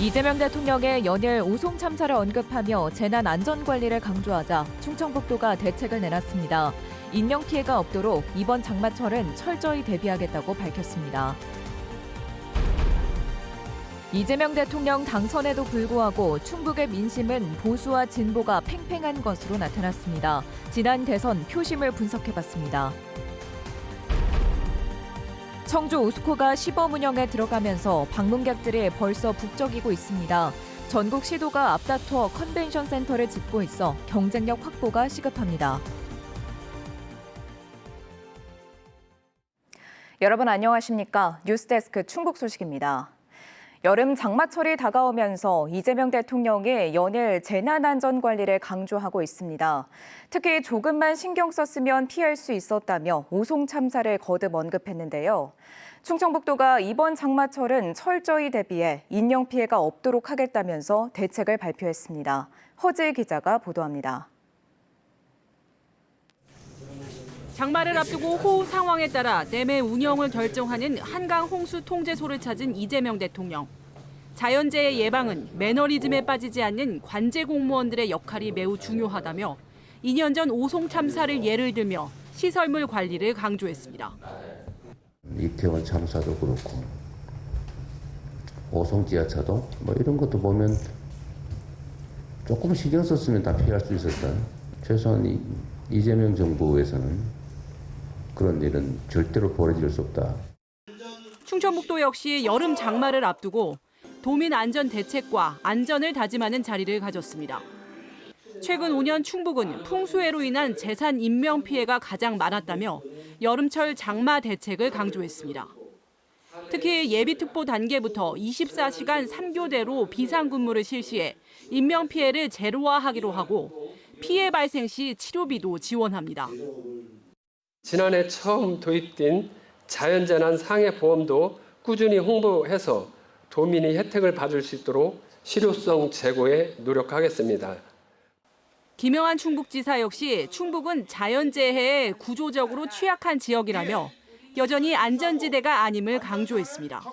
이재명 대통령의 연일 오송 참사를 언급하며 재난 안전 관리를 강조하자 충청북도가 대책을 내놨습니다. 인명피해가 없도록 이번 장마철은 철저히 대비하겠다고 밝혔습니다. 이재명 대통령 당선에도 불구하고 충북의 민심은 보수와 진보가 팽팽한 것으로 나타났습니다. 지난 대선 표심을 분석해봤습니다. 청주 오스코가 시범 운영에 들어가면서 방문객들이 벌써 북적이고 있습니다. 전국 시도가 앞다투어 컨벤션 센터를 짓고 있어 경쟁력 확보가 시급합니다. 여러분 안녕하십니까? 뉴스데스크 충북 소식입니다. 여름 장마철이 다가오면서 이재명 대통령이 연일 재난안전관리를 강조하고 있습니다. 특히 조금만 신경 썼으면 피할 수 있었다며 오송 참사를 거듭 언급했는데요. 충청북도가 이번 장마철은 철저히 대비해 인명피해가 없도록 하겠다면서 대책을 발표했습니다. 허지희 기자가 보도합니다. 장마를 앞두고 호우 상황에 따라 내매 운영을 결정하는 한강 홍수 통제소를 찾은 이재명 대통령. 자연재해 예방은 매너리즘에 빠지지 않는 관제 공무원들의 역할이 매우 중요하다며 2년 전 오송 참사를 예를 들며 시설물 관리를 강조했습니다. 이태원 참사도 그렇고 오송 지하차도 이런 것도 보면 조금 신경 썼으면 다 피할 수 있었다. 최소한 이재명 정부에서는 그런 일은 절대로 벌어질 수 없다. 충청북도 역시 여름 장마를 앞두고 도민 안전 대책과 안전을 다짐하는 자리를 가졌습니다. 최근 5년 충북은 풍수해로 인한 재산 인명 피해가 가장 많았다며 여름철 장마 대책을 강조했습니다. 특히 예비특보 단계부터 24시간 3교대로 비상근무를 실시해 인명 피해를 제로화하기로 하고 피해 발생 시 치료비도 지원합니다. 지난해 처음 도입된 자연재난 상해보험도 꾸준히 홍보해서 도민이 혜택을 받을 수 있도록 실효성 제고에 노력하겠습니다. 김영한 충북지사 역시 충북은 자연재해에 구조적으로 취약한 지역이라며 여전히 안전지대가 아님을 강조했습니다.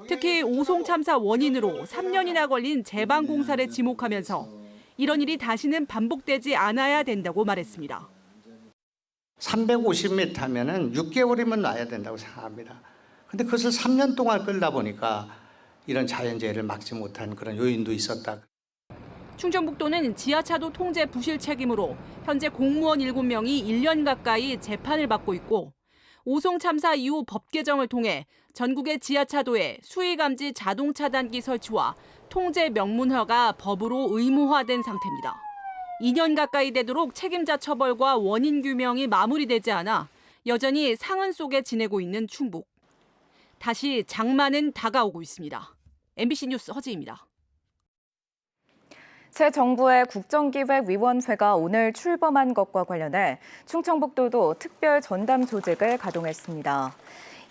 특히 오송 참사 원인으로 3년이나 걸린 재방공사를 지목하면서 이런 일이 다시는 반복되지 않아야 된다고 말했습니다. 350m 하면은 6개월이면 놔야 된다고 생각합니다. 근데 그것을 3년 동안 끌다 보니까 이런 자연재해를 막지 못한 그런 요인도 있었다. 충청북도는 지하차도 통제 부실 책임으로 현재 공무원 7명이 1년 가까이 재판을 받고 있고 오송 참사 이후 법 개정을 통해 전국의 지하차도에 수위감지 자동 차단기 설치와 통제 명문화가 법으로 의무화된 상태입니다. 2년 가까이 되도록 책임자 처벌과 원인 규명이 마무리되지 않아 여전히 상흔 속에 지내고 있는 충북. 다시 장마는 다가오고 있습니다. MBC 뉴스 허지입니다. 새 정부의 국정기획위원회가 오늘 출범한 것과 관련해 충청북도도 특별 전담 조직을 가동했습니다.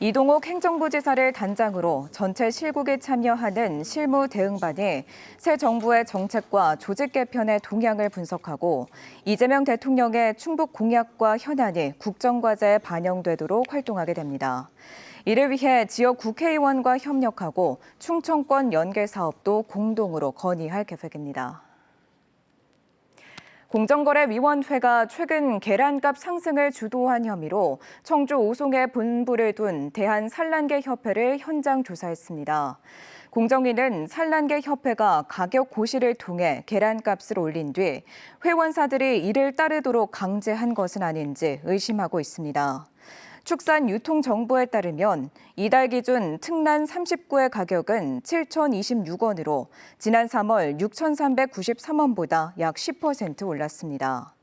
이동욱 행정부지사를 단장으로 전체 실국이 참여하는 실무대응반이 새 정부의 정책과 조직 개편의 동향을 분석하고 이재명 대통령의 충북 공약과 현안이 국정과제에 반영되도록 활동하게 됩니다. 이를 위해 지역 국회의원과 협력하고 충청권 연계 사업도 공동으로 건의할 계획입니다. 공정거래위원회가 최근 계란값 상승을 주도한 혐의로 청주 오송에 본부를 둔 대한산란계협회를 현장 조사했습니다. 공정위는 산란계협회가 가격 고시를 통해 계란값을 올린 뒤 회원사들이 이를 따르도록 강제한 것은 아닌지 의심하고 있습니다. 축산유통정보에 따르면 이달 기준 특란 39의 가격은 7,026원으로 지난 3월 6,393원보다 약 10% 올랐습니다.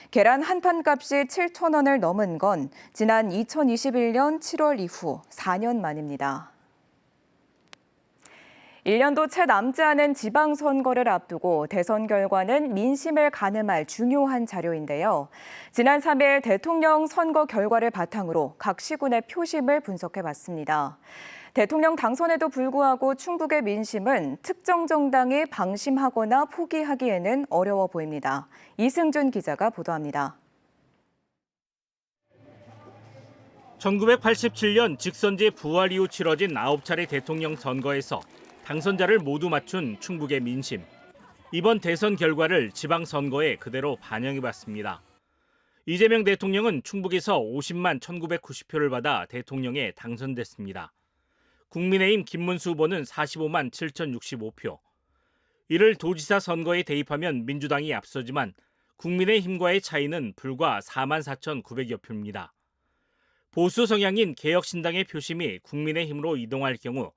계란 한 판 값이 7,000원을 넘은 건 지난 2021년 7월 이후 4년 만입니다. 1년도 채 남지 않은 지방선거를 앞두고 대선 결과는 민심을 가늠할 중요한 자료인데요. 지난 3일 대통령 선거 결과를 바탕으로 각 시군의 표심을 분석해봤습니다. 대통령 당선에도 불구하고 충북의 민심은 특정 정당이 방심하거나 포기하기에는 어려워 보입니다. 이승준 기자가 보도합니다. 1987년 직선제 부활 이후 치러진 9차례 대통령 선거에서 당선자를 모두 맞춘 충북의 민심. 이번 대선 결과를 지방선거에 그대로 반영해봤습니다. 이재명 대통령은 충북에서 50만 1990표를 받아 대통령에 당선됐습니다. 국민의힘 김문수 후보는 45만 7065표. 이를 도지사 선거에 대입하면 민주당이 앞서지만 국민의힘과의 차이는 불과 4만 4,900여 표입니다. 보수 성향인 개혁신당의 표심이 국민의힘으로 이동할 경우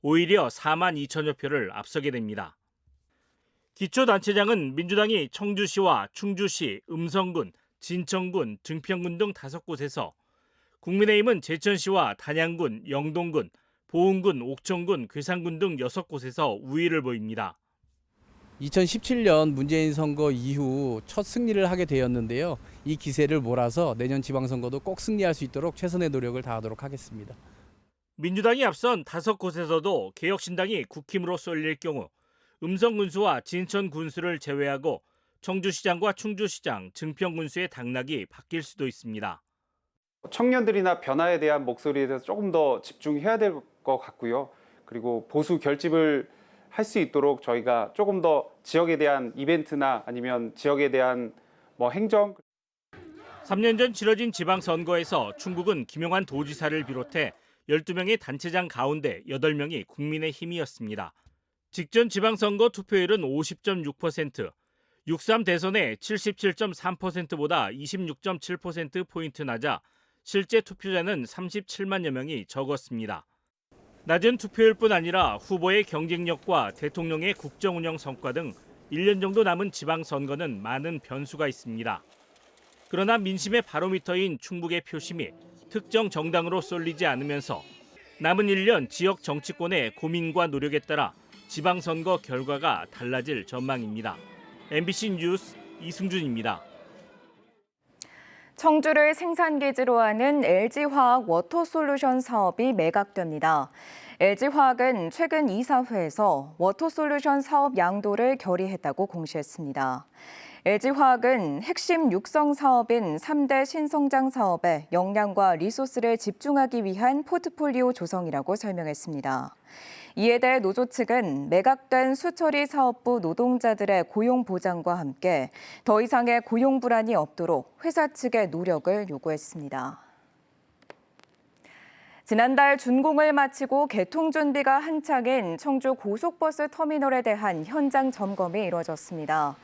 오히려 4만 2천여 표를 앞서게 됩니다. 기초단체장은 민주당이 청주시와 충주시, 음성군, 진천군, 증평군 등 5곳에서, 국민의힘은 제천시와 단양군, 영동군, 보은군, 옥천군, 괴산군 등 6곳에서 우위를 보입니다. 2017년 문재인 선거 이후 첫 승리를 하게 되었는데요. 이 기세를 몰아서 내년 지방선거도 꼭 승리할 수 있도록 최선의 노력을 다하도록 하겠습니다. 민주당이 앞선 5곳에서도 개혁신당이 국힘으로 쏠릴 경우 음성군수와 진천군수를 제외하고 청주시장과 충주시장, 증평군수의 당락이 바뀔 수도 있습니다. 청년들이나 변화에 대한 목소리에 대해서 조금 더 집중해야 될 것 같고요. 그리고 보수 결집을 할 수 있도록 저희가 조금 더 지역에 대한 이벤트나 아니면 지역에 대한 행정. 3년 전 치러진 지방선거에서 충북은 김용환 도지사를 비롯해 12명의 단체장 가운데 8명이 국민의힘이었습니다. 직전 지방선거 투표율은 50.6%, 6.3 대선의 77.3%보다 26.7%포인트 낮아 실제 투표자는 37만여 명이 적었습니다. 낮은 투표율뿐 아니라 후보의 경쟁력과 대통령의 국정운영 성과 등 1년 정도 남은 지방선거는 많은 변수가 있습니다. 그러나 민심의 바로미터인 충북의 표심이 특정 정당으로 쏠리지 않으면서 남은 1년 지역 정치권의 고민과 노력에 따라 지방선거 결과가 달라질 전망입니다. MBC 뉴스 이승준입니다. 청주를 생산기지로 하는 LG화학 워터솔루션 사업이 매각됩니다. LG화학은 최근 이사회에서 워터솔루션 사업 양도를 결의했다고 공시했습니다. LG화학은 핵심 육성 사업인 3대 신성장 사업에 역량과 리소스를 집중하기 위한 포트폴리오 조성이라고 설명했습니다. 이에 대해 노조 측은 매각된 수처리 사업부 노동자들의 고용 보장과 함께 더 이상의 고용 불안이 없도록 회사 측의 노력을 요구했습니다. 지난달 준공을 마치고 개통 준비가 한창인 청주 고속버스 터미널에 대한 현장 점검이 이뤄졌습니다.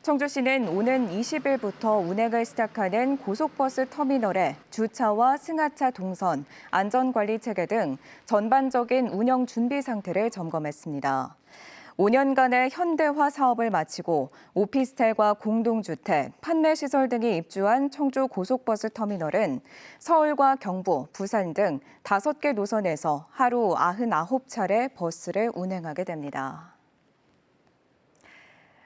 청주시는 오는 20일부터 운행을 시작하는 고속버스 터미널의 주차와 승하차 동선, 안전관리 체계 등 전반적인 운영 준비 상태를 점검했습니다. 5년간의 현대화 사업을 마치고 오피스텔과 공동주택, 판매시설 등이 입주한 청주 고속버스 터미널은 서울과 경부, 부산 등 5개 노선에서 하루 99차례 버스를 운행하게 됩니다.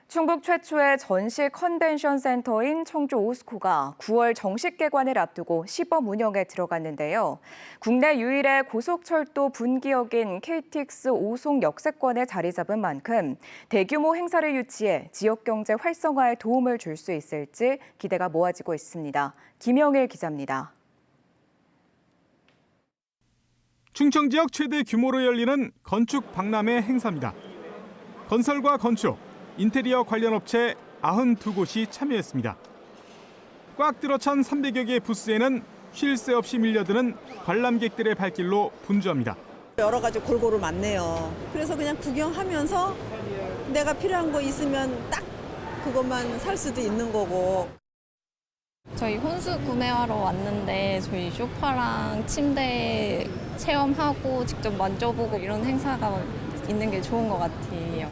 충북 최초의 전시 컨벤션 센터인 청주 오스코가 9월 정식 개관을 앞두고 시범 운영에 들어갔는데요. 국내 유일의 고속철도 분기역인 KTX 오송 역세권에 자리 잡은 만큼 대규모 행사를 유치해 지역 경제 활성화에 도움을 줄 수 있을지 기대가 모아지고 있습니다. 김영일 기자입니다. 충청 지역 최대 규모로 열리는 건축 박람회 행사입니다. 건설과 건축, 인테리어 관련 업체 92곳이 참여했습니다. 꽉 들어찬 300여 개의 부스에는 쉴 새 없이 밀려드는 관람객들의 발길로 분주합니다. 여러 가지 골고루 많네요. 그래서 그냥 구경하면서 내가 필요한 거 있으면 딱 그것만 살 수도 있는 거고. 저희 혼수 구매하러 왔는데 저희 소파랑 침대 체험하고 직접 만져보고 이런 행사가 있는 게 좋은 것 같아요.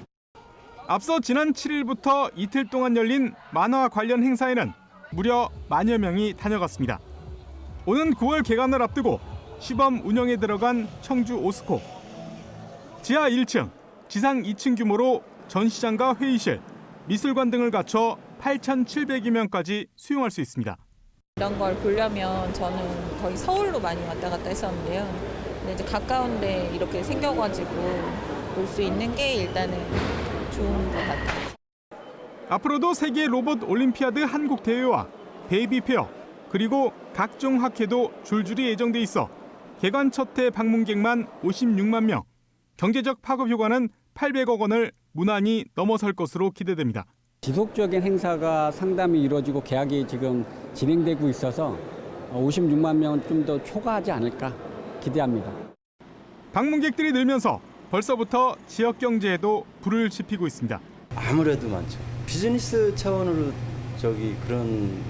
앞서 지난 7일부터 이틀 동안 열린 만화 관련 행사에는 무려 만여 명이 다녀갔습니다. 오는 9월 개관을 앞두고 시범 운영에 들어간 청주 오스코. 지하 1층, 지상 2층 규모로 전시장과 회의실, 미술관 등을 갖춰 8,700여 명까지 수용할 수 있습니다. 이런 걸 보려면 저는 거의 서울로 많이 왔다 갔다 했었는데요. 근데 이제 가까운데 이렇게 생겨가지고 볼 수 있는 게 일단은 좋은 것 같아요. 앞으로도 세계 로봇 올림피아드 한국 대회와 베이비 페어 그리고 각종 학회도 줄줄이 예정돼 있어 개관 첫 해 방문객만 56만 명, 경제적 파급 효과는 800억 원을 무난히 넘어설 것으로 기대됩니다. 지속적인 행사가 상담이 이루어지고 계약이 지금 진행되고 있어서 56만 명은 좀 더 초과하지 않을까 기대합니다. 방문객들이 늘면서 벌써부터 지역 경제에도 불을 지피고 있습니다. 아무래도 많죠. 비즈니스 차원으로 그런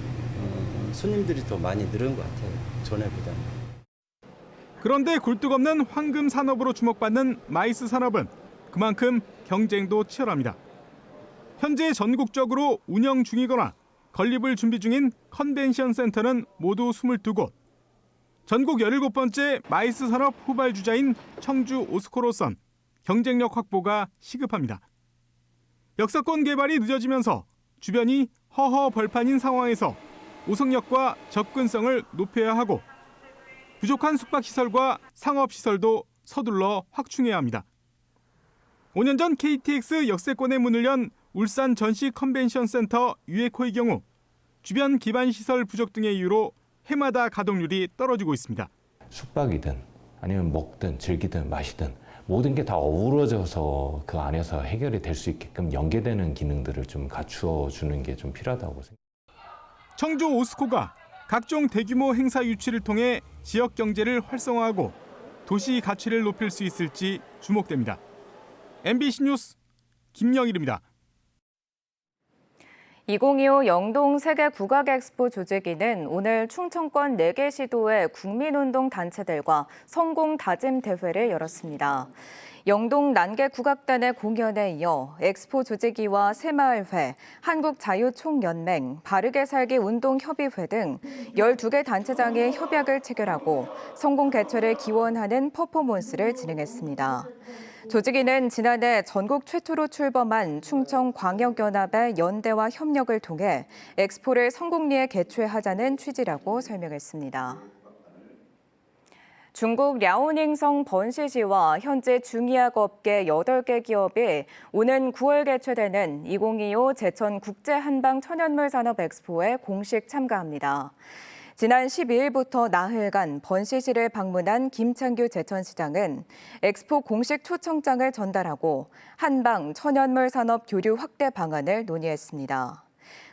손님들이 더 많이 늘은 것 같아요. 전에보다는. 그런데 굴뚝없는 황금 산업으로 주목받는 마이스 산업은 그만큼 경쟁도 치열합니다. 현재 전국적으로 운영 중이거나 건립을 준비 중인 컨벤션 센터는 모두 22곳. 전국 17번째 마이스 산업 후발주자인 청주 오스코로선 경쟁력 확보가 시급합니다. 역사권 개발이 늦어지면서 주변이 허허벌판인 상황에서 오성역과 접근성을 높여야 하고 부족한 숙박시설과 상업시설도 서둘러 확충해야 합니다. 5년 전 KTX 역세권의 문을 연 울산 전시 컨벤션 센터 유에코의 경우 주변 기반시설 부족 등의 이유로 해마다 가동률이 떨어지고 있습니다. 숙박이든 아니면 먹든 즐기든 마시든 모든 게 다 어우러져서 그 안에서 해결이 될 수 있게끔 연계되는 기능들을 좀 갖추어 주는 게 좀 필요하다고 생각합니다. 청주 오스코가 각종 대규모 행사 유치를 통해 지역 경제를 활성화하고 도시 가치를 높일 수 있을지 주목됩니다. MBC 뉴스 김영일입니다. 2025 영동 세계 국악 엑스포 조직위는 오늘 충청권 4개 시도의 국민운동 단체들과 성공 다짐 대회를 열었습니다. 영동 난계 국악단의 공연에 이어 엑스포 조직위와 새마을회, 한국자유총연맹, 바르게 살기 운동협의회 등 12개 단체장의 협약을 체결하고 성공 개최를 기원하는 퍼포먼스를 진행했습니다. 조직위는 지난해 전국 최초로 출범한 충청광역연합의 연대와 협력을 통해 엑스포를 성공리에 개최하자는 취지라고 설명했습니다. 중국 랴오닝성 번시시와 현재 중의학 업계 8개 기업이 오는 9월 개최되는 2025 제천 국제 한방 천연물 산업 엑스포에 공식 참가합니다. 지난 12일부터 나흘간 번시시를 방문한 김창규 제천시장은 엑스포 공식 초청장을 전달하고 한방 천연물 산업 교류 확대 방안을 논의했습니다.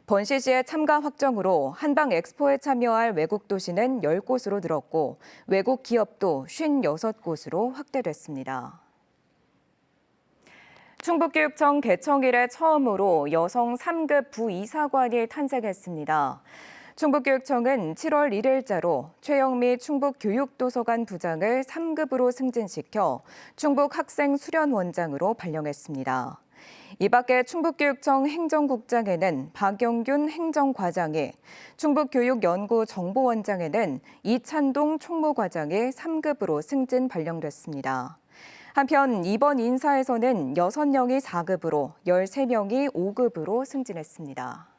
번시시의 참가 확정으로 한방 엑스포에 참여할 외국 도시는 10곳으로 늘었고 외국 기업도 56곳으로 확대됐습니다. 충북교육청 개청 이래 처음으로 여성 3급 부이사관이 탄생했습니다. 충북교육청은 7월 1일자로 최영미 충북교육도서관 부장을 3급으로 승진시켜 충북학생수련원장으로 발령했습니다. 이 밖에 충북교육청 행정국장에는 박영균 행정과장이, 충북교육연구정보원장에는 이찬동 총무과장이 3급으로 승진 발령됐습니다. 한편 이번 인사에서는 6명이 4급으로 13명이 5급으로 승진했습니다.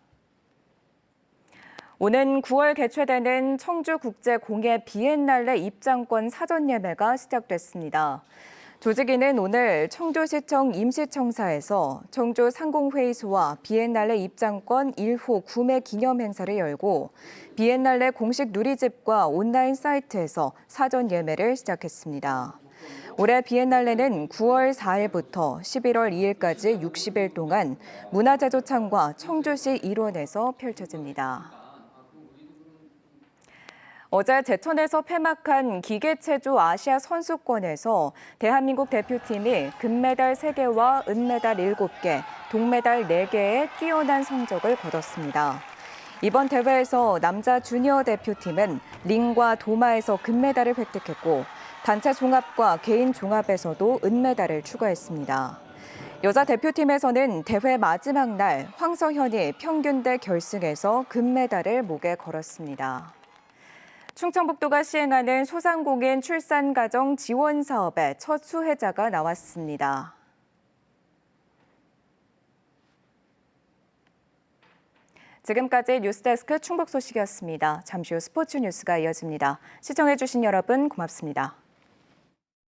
오는 9월 개최되는 청주국제공예 비엔날레 입장권 사전 예매가 시작됐습니다. 조직위는 오늘 청주시청 임시청사에서 청주 상공회의소와 비엔날레 입장권 1호 구매 기념 행사를 열고 비엔날레 공식 누리집과 온라인 사이트에서 사전 예매를 시작했습니다. 올해 비엔날레는 9월 4일부터 11월 2일까지 60일 동안 문화제조창과 청주시 일원에서 펼쳐집니다. 어제 제천에서 폐막한 기계체조 아시아 선수권에서 대한민국 대표팀이 금메달 3개와 은메달 7개, 동메달 4개의 뛰어난 성적을 거뒀습니다. 이번 대회에서 남자 주니어 대표팀은 링과 도마에서 금메달을 획득했고 단체 종합과 개인 종합에서도 은메달을 추가했습니다. 여자 대표팀에서는 대회 마지막 날 황서현이 평균대 결승에서 금메달을 목에 걸었습니다. 충청북도가 시행하는 소상공인 출산가정 지원 사업의 첫 수혜자가 나왔습니다. 지금까지 뉴스데스크 충북 소식이었습니다. 잠시 후 스포츠 뉴스가 이어집니다. 시청해주신 여러분 고맙습니다.